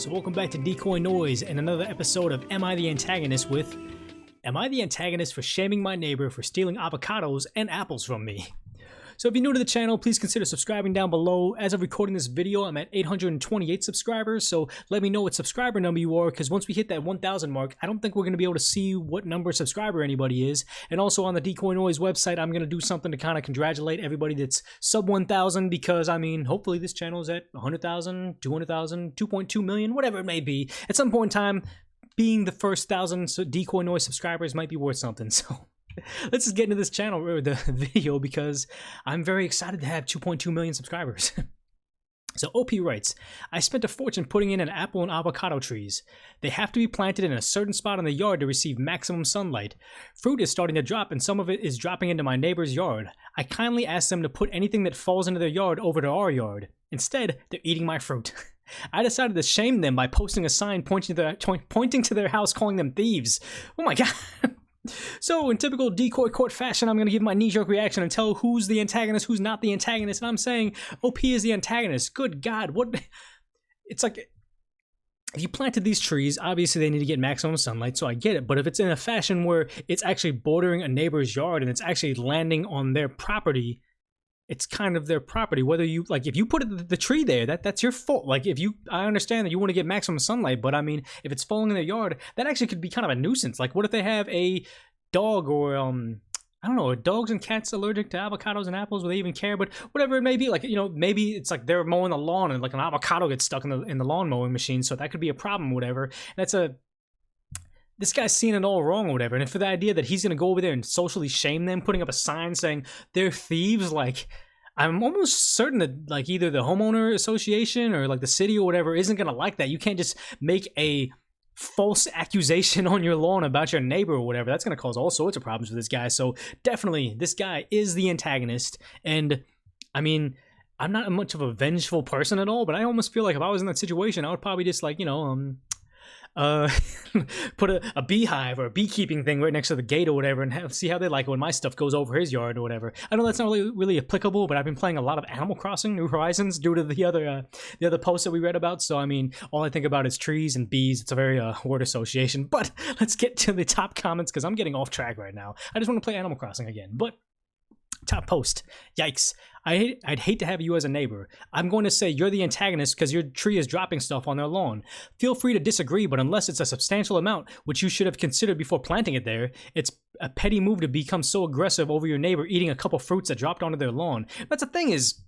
So welcome back to Decoy Noise and another episode of Am I the Antagonist with Am I the Antagonist for shaming my neighbor for stealing avocados and apples from me? So if you're new to the channel, please consider subscribing down below. As of recording this video, I'm at 828 subscribers, so let me know what subscriber number you are, because once we hit that 1,000 mark, I don't think we're going to be able to see what number subscriber anybody is. And also on the Decoy Noise website, I'm going to do something to kind of congratulate everybody that's sub 1,000, because, I mean, hopefully this channel is at 100,000, 200,000, 2.2 million, whatever it may be. At some point in time, being the first 1,000 Decoy Noise subscribers might be worth something, so... Let's just get into this channel, or the video, because I'm very excited to have 2.2 million subscribers. So OP writes, I spent a fortune putting in an apple and avocado trees. They have to be planted in a certain spot in the yard to receive maximum sunlight. Fruit is starting to drop and some of it is dropping into my neighbor's yard. I kindly asked them to put anything that falls into their yard over to our yard. Instead, they're eating my fruit. I decided to shame them by posting a sign pointing to their house, calling them thieves. Oh my god. So, in typical Decoy Court fashion, I'm going to give my knee-jerk reaction and tell who's the antagonist, who's not the antagonist, and I'm saying OP is the antagonist. Good God, what? It's like, if you planted these trees, obviously they need to get maximum sunlight, so I get it, but if it's in a fashion where it's actually bordering a neighbor's yard and it's actually landing on their property, it's kind of their property. Whether you, like, if you put the tree there, that's your fault. Like, I understand that you want to get maximum sunlight, but I mean, if it's falling in their yard, that actually could be kind of a nuisance. Like, what if they have a dog or, I don't know, are dogs and cats allergic to avocados and apples? Will they even care? But whatever it may be, like, you know, maybe it's like they're mowing the lawn and like an avocado gets stuck in the lawn mowing machine, so that could be a problem or whatever. This guy's seeing it all wrong or whatever, and for the idea that he's going to go over there and socially shame them, putting up a sign saying they're thieves, like, I'm almost certain that, like, either the homeowner association or, like, the city or whatever isn't going to like that. You can't just make a false accusation on your lawn about your neighbor or whatever. That's going to cause all sorts of problems for this guy, so definitely, this guy is the antagonist, and, I mean... I'm not much of a vengeful person at all, but I almost feel like if I was in that situation, I would probably just, like, you know, put a beehive or a beekeeping thing right next to the gate or whatever and see how they like it when my stuff goes over his yard or whatever. I know that's not really applicable, but I've been playing a lot of Animal Crossing New Horizons due to the other posts that we read about, so I mean, all I think about is trees and bees. It's a very word association, but let's get to the top comments because I'm getting off track right now. I just want to play Animal Crossing again, but top post. Yikes. I'd hate to have you as a neighbor. I'm going to say you're the antagonist because your tree is dropping stuff on their lawn. Feel free to disagree, but unless it's a substantial amount, which you should have considered before planting it there, it's a petty move to become so aggressive over your neighbor eating a couple fruits that dropped onto their lawn. That's the thing is,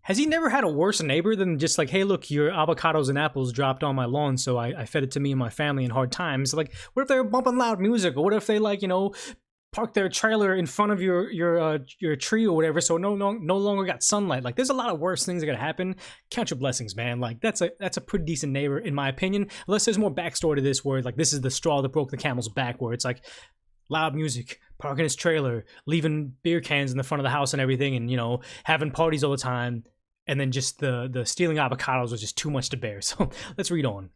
has he never had a worse neighbor than just like, hey, look, your avocados and apples dropped on my lawn, so I fed it to me and my family in hard times. Like, what if they're bumping loud music? Or what if they, like, you know, park their trailer in front of your tree or whatever, so no longer got sunlight? Like, there's a lot of worse things that are gonna happen. Count your blessings, man. Like, that's a pretty decent neighbor in my opinion, unless there's more backstory to this where, like, this is the straw that broke the camel's back, where it's like loud music, parking his trailer, leaving beer cans in the front of the house and everything, and, you know, having parties all the time, and then just the stealing avocados was just too much to bear. So let's read on.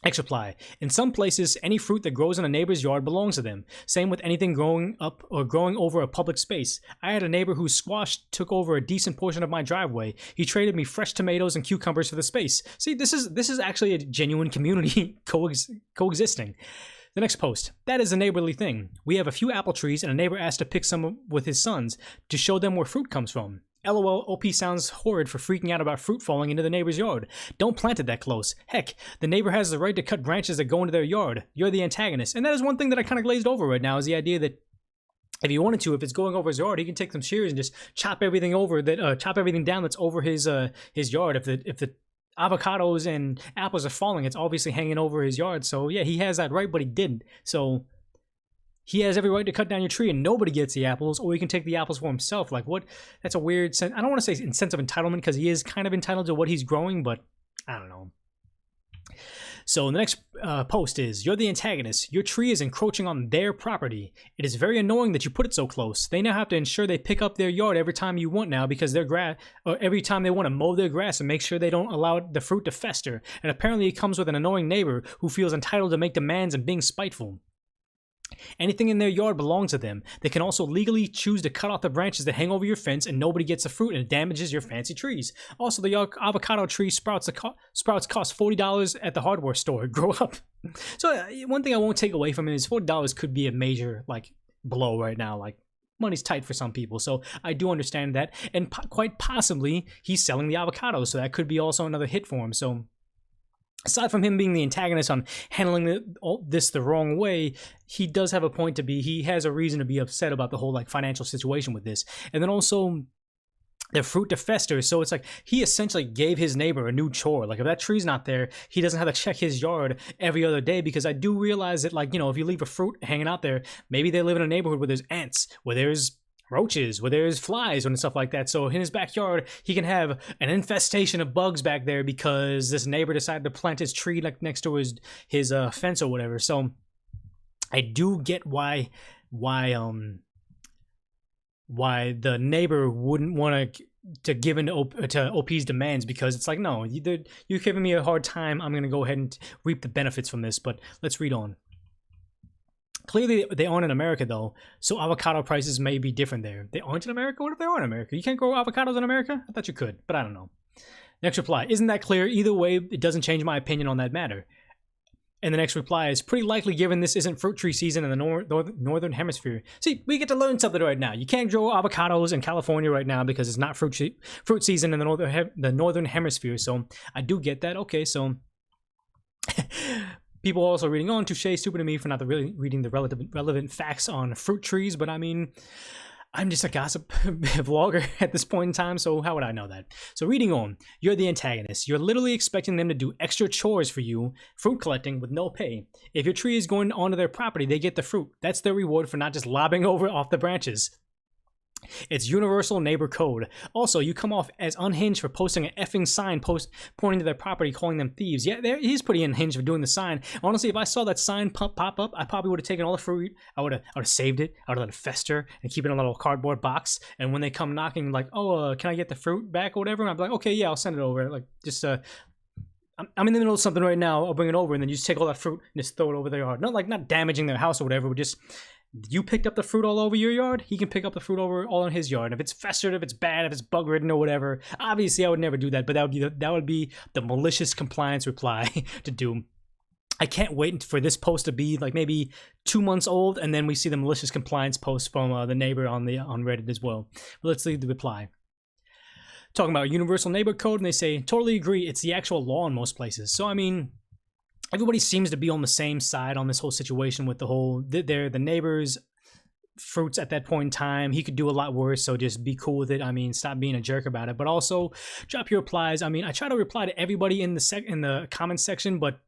Next reply. In some places, any fruit that grows in a neighbor's yard belongs to them. Same with anything growing up or growing over a public space. I had a neighbor whose squash took over a decent portion of my driveway. He traded me fresh tomatoes and cucumbers for the space. See, this is actually a genuine community coexisting. The next post. That is a neighborly thing. We have a few apple trees and a neighbor asked to pick some with his sons to show them where fruit comes from. LOL, OP sounds horrid for freaking out about fruit falling into the neighbor's yard. Don't plant it that close. Heck, the neighbor has the right to cut branches that go into their yard. You're the antagonist. And that is one thing that I kind of glazed over right now, is the idea that if he wanted to, if it's going over his yard, he can take some shears and just chop everything down that's over his yard. If the avocados and apples are falling, it's obviously hanging over his yard. So yeah, he has that right, but he didn't. So he has every right to cut down your tree and nobody gets the apples, or he can take the apples for himself. Like, what? That's a weird sense. I don't want to say sense of entitlement because he is kind of entitled to what he's growing, but I don't know. So the next post is, you're the antagonist. Your tree is encroaching on their property. It is very annoying that you put it so close. They now have to ensure they pick up their yard every time you want now because their grass, or every time they want to mow their grass and make sure they don't allow the fruit to fester. And apparently it comes with an annoying neighbor who feels entitled to make demands and being spiteful. Anything in their yard belongs to them. They can also legally choose to cut off the branches that hang over your fence and nobody gets the fruit and it damages your fancy trees. Also, the avocado tree sprouts cost $40 at the hardware store. Grow up. So one thing I won't take away from it is $40 could be a major like blow right now. Like, money's tight for some people, so I do understand that, and quite possibly he's selling the avocados, so that could be also another hit for him. So aside from him being the antagonist on handling this the wrong way, he does have a point to be. He has a reason to be upset about the whole like financial situation with this, and then also the fruit to fester. So it's like he essentially gave his neighbor a new chore. Like if that tree's not there, he doesn't have to check his yard every other day, because I do realize that, like, you know, if you leave a fruit hanging out there, maybe they live in a neighborhood where there's ants, where there's roaches, where there's flies and stuff like that. So in his backyard, he can have an infestation of bugs back there because this neighbor decided to plant his tree like next to his fence or whatever. So I do get why the neighbor wouldn't want to give in to OP's demands, because it's like, no, you're giving me a hard time. I'm going to go ahead and reap the benefits from this. But let's read on. Clearly, they aren't in America, though, so avocado prices may be different there. They aren't in America? What if they are in America? You can't grow avocados in America? I thought you could, but I don't know. Next reply. Isn't that clear? Either way, it doesn't change my opinion on that matter. And the next reply is, pretty likely given this isn't fruit tree season in the northern hemisphere. See, we get to learn something right now. You can't grow avocados in California right now because it's not fruit season in the northern hemisphere. So I do get that. Okay, so people also reading on, touche, stupid to me for not really reading the relevant facts on fruit trees. But I mean, I'm just a gossip vlogger at this point in time, so how would I know that? So reading on, you're the antagonist. You're literally expecting them to do extra chores for you, fruit collecting with no pay. If your tree is going onto their property, they get the fruit. That's their reward for not just lobbing over off the branches. It's universal neighbor code. Also, you come off as unhinged for posting an effing sign pointing to their property, calling them thieves. Yeah, he's pretty unhinged for doing the sign. Honestly, if I saw that sign pop up, I probably would have taken all the fruit. I would have saved it. I would have let it fester and keep it in a little cardboard box. And when they come knocking, like, oh, can I get the fruit back or whatever? I'd be like, okay, yeah, I'll send it over. Like, just I'm in the middle of something right now. I'll bring it over, and then you just take all that fruit and just throw it over their yard. Not damaging their house or whatever, but just. You picked up the fruit all over your yard, he can pick up the fruit over all in his yard. And if it's festered, if it's bad, if it's bug ridden or whatever, obviously I would never do that, but that would be the malicious compliance reply to do. I can't wait for this post to be like maybe 2 months old, and then we see the malicious compliance post from the neighbor on Reddit as well. But let's leave the reply. Talking about universal neighbor code, and they say, totally agree, it's the actual law in most places. So I mean, everybody seems to be on the same side on this whole situation with the whole, they're the neighbors' fruits at that point in time. He could do a lot worse, so just be cool with it. I mean, stop being a jerk about it. But also, drop your replies. I mean, I try to reply to everybody in the comments section, but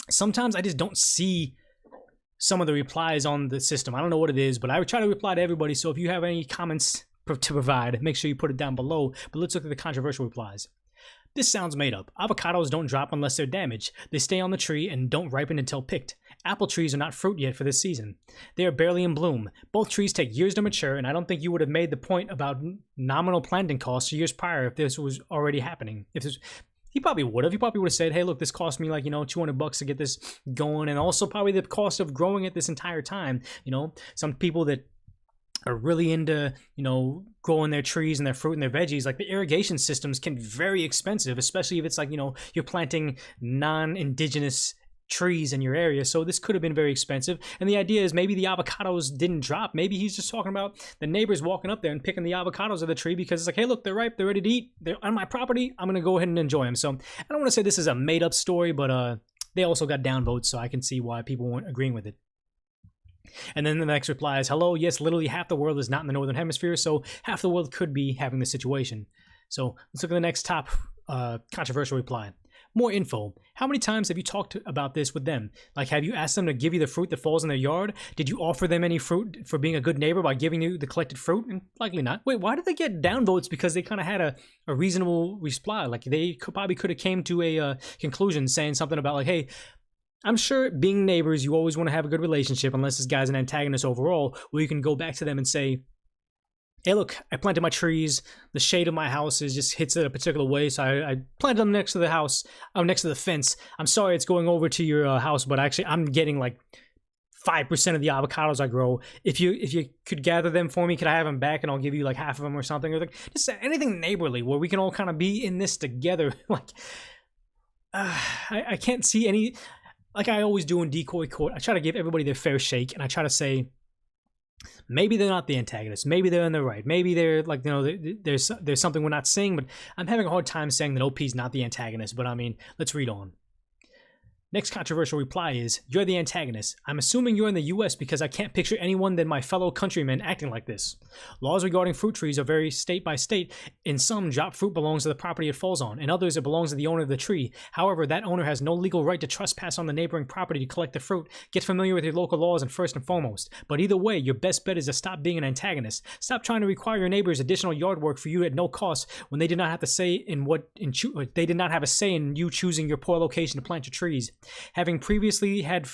sometimes I just don't see some of the replies on the system. I don't know what it is, but I try to reply to everybody. So if you have any comments to provide, make sure you put it down below. But let's look at the controversial replies. This sounds made up. Avocados don't drop unless they're damaged. They stay on the tree and don't ripen until picked. Apple trees are not fruit yet for this season. They are barely in bloom. Both trees take years to mature, and I don't think you would have made the point about nominal planting costs years prior if this was already happening. He probably would have. He probably would have said, hey, look, this cost me like, $200 to get this going, and also probably the cost of growing it this entire time. Some people that are really into, growing their trees and their fruit and their veggies, like the irrigation systems can be very expensive, especially if it's like, you're planting non-indigenous trees in your area. So this could have been very expensive. And the idea is maybe the avocados didn't drop. Maybe he's just talking about the neighbors walking up there and picking the avocados of the tree because it's like, hey, look, they're ripe, they're ready to eat, they're on my property, I'm gonna go ahead and enjoy them. So I don't want to say this is a made-up story, but they also got downvotes, so I can see why people weren't agreeing with it. And then the next reply is, hello, yes, literally half the world is not in the northern hemisphere, so half the world could be having this situation. So let's look at the next top controversial reply. More info. How many times have you talked about this with them? Like, have you asked them to give you the fruit that falls in their yard? Did you offer them any fruit for being a good neighbor by giving you the collected fruit? And likely not. Wait, why did they get downvotes? Because they kind of had a reasonable reply. Like, they probably could have came to a conclusion saying something about like, hey, I'm sure being neighbors, you always want to have a good relationship unless this guy's an antagonist overall, where you can go back to them and say, hey, look, I planted my trees. The shade of my house just hits it a particular way, so I planted them next to the house, next to the fence. I'm sorry it's going over to your house, but actually I'm getting like 5% of the avocados I grow. If you could gather them for me, could I have them back and I'll give you like half of them or something? Or like just anything neighborly where we can all kind of be in this together. Like, I can't see any, like I always do in Decoy Court. I try to give everybody their fair shake, and I try to say, maybe they're not the antagonist. Maybe they're in the right. Maybe they're like, you know, there's something we're not seeing. But I'm having a hard time saying that OP's not the antagonist. But I mean, let's read on. Next controversial reply is, you're the antagonist. I'm assuming you're in the US because I can't picture anyone than my fellow countrymen acting like this. Laws regarding fruit trees are vary state by state. In some, dropped fruit belongs to the property it falls on. In others, it belongs to the owner of the tree. However, that owner has no legal right to trespass on the neighboring property to collect the fruit. Get familiar with your local laws and first and foremost. But either way, your best bet is to stop being an antagonist. Stop trying to require your neighbors additional yard work for you at no cost when they did not have to say they did not have a say in you choosing your poor location to plant your trees. Having previously had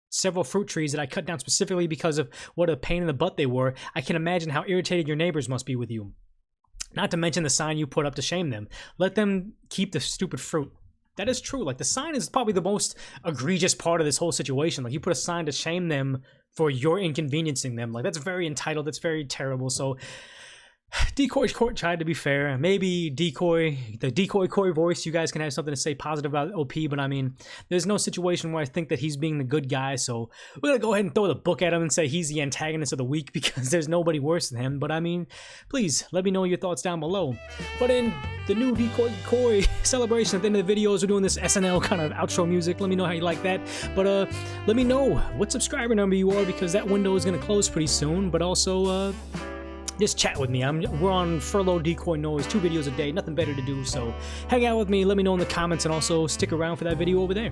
several fruit trees that I cut down specifically because of what a pain in the butt they were, I can imagine how irritated your neighbors must be with you. Not to mention the sign you put up to shame them. Let them keep the stupid fruit. That is true. Like, the sign is probably the most egregious part of this whole situation. Like, you put a sign to shame them for your inconveniencing them. Like, that's very entitled. That's very terrible. So Decoy Court tried to be fair. Maybe the Decoy Court voice, you guys can have something to say positive about OP, but I mean, there's no situation where I think that he's being the good guy, so we're gonna go ahead and throw the book at him and say he's the antagonist of the week because there's nobody worse than him. But I mean, please let me know your thoughts down below. But in the new Decoy Court celebration at the end of the videos, we're doing this SNL kind of outro music. Let me know how you like that. But let me know what subscriber number you are, because that window is gonna close pretty soon. But also just chat with me. We're on Furlough Decoy Noise, 2 videos a day, nothing better to do. So hang out with me, let me know in the comments, and also stick around for that video over there.